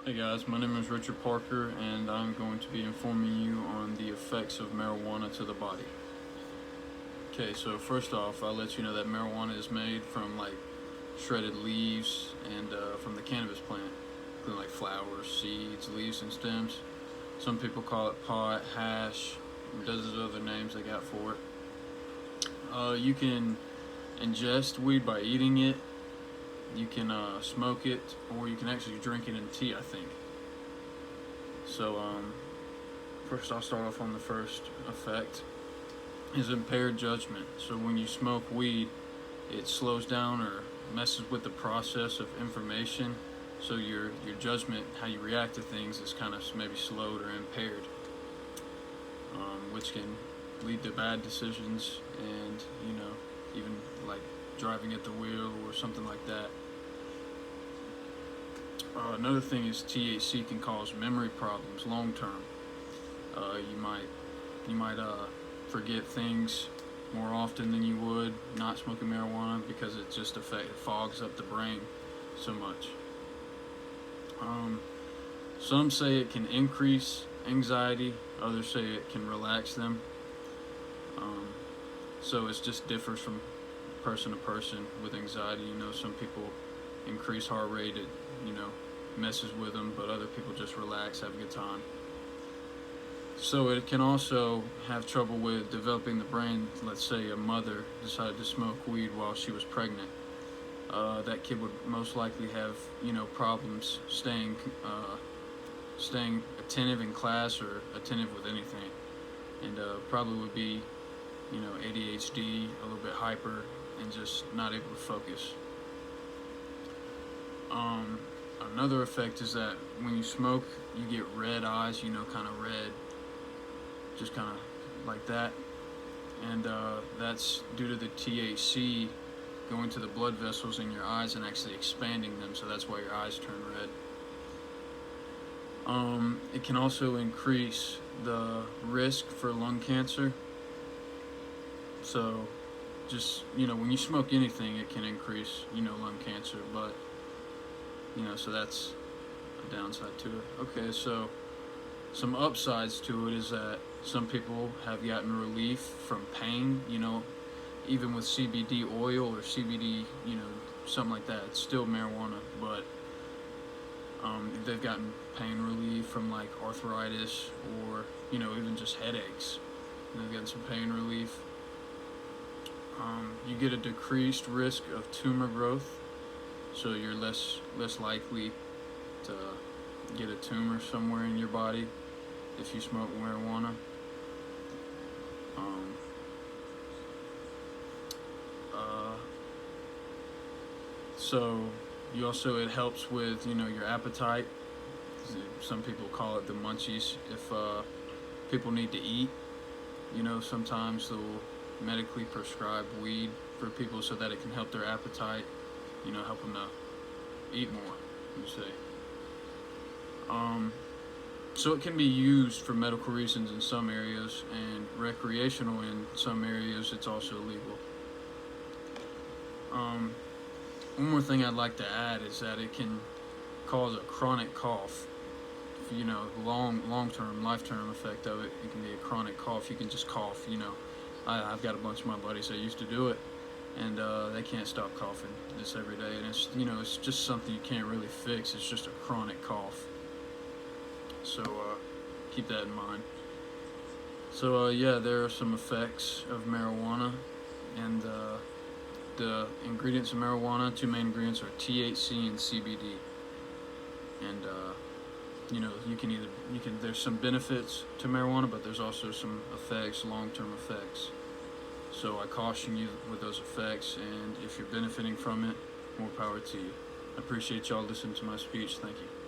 Hey guys, my name is Richard Parker and I'm going to be informing you on the effects of marijuana to the body. Okay, so first off, I'll let you know that marijuana is made from like shredded leaves and from the cannabis plant, including like flowers, seeds, leaves, and stems. Some people call it pot, hash, and dozens of other names they got for it. You can ingest weed by eating it. You can smoke it, or you can actually drink it in tea, I think. So, first I'll start off on the first effect, is impaired judgment. So when you smoke weed, it slows down or messes with the process of information. So your judgment, how you react to things, is kind of maybe slowed or impaired, which can lead to bad decisions and, even like driving at the wheel or something like that. Another thing is THC can cause memory problems long term. You might forget things more often than you would not smoking marijuana because it just it fogs up the brain so much. Some say it can increase anxiety, others say it can relax them. So it just differs from person to person with anxiety. Some people increase heart rate, it messes with them, but other people just relax, have a good time. So it can also have trouble with developing the brain. Let's say a mother decided to smoke weed while she was pregnant. That kid would most likely have problems staying attentive in class or attentive with anything, and probably would be ADHD, a little bit hyper, and just not able to focus. Another effect is that when you smoke, you get red eyes, kind of red, just kind of like that. And that's due to the THC going to the blood vessels in your eyes and actually expanding them, so that's why your eyes turn red. It can also increase the risk for lung cancer. So just, when you smoke anything, it can increase, lung cancer, but so that's a downside to it. Okay, so some upsides to it is that some people have gotten relief from pain, even with CBD oil or CBD, something like that. It's still marijuana, but they've gotten pain relief from like arthritis or, even just headaches. They've gotten some pain relief. You get a decreased risk of tumor growth. So you're less likely to get a tumor somewhere in your body if you smoke marijuana. So it helps with your appetite. Some people call it the munchies. If people need to eat, sometimes they'll medically prescribe weed for people so that it can help their appetite. Help them to eat more, you say. So it can be used for medical reasons in some areas and recreational in some areas. It's also legal. One more thing I'd like to add is that it can cause a chronic cough. Long-term, life-term effect of it. It can be a chronic cough. You can just cough. I've got a bunch of my buddies that used to do it, and they can't stop coughing this every day, and it's just something you can't really fix. It's just a chronic cough, so keep that in mind. So there are some effects of marijuana, and the ingredients of marijuana, two main ingredients, are THC and CBD, and there's some benefits to marijuana, but there's also some effects, long-term effects. So I caution you with those effects, and if you're benefiting from it, more power to you. I appreciate y'all listening to my speech. Thank you.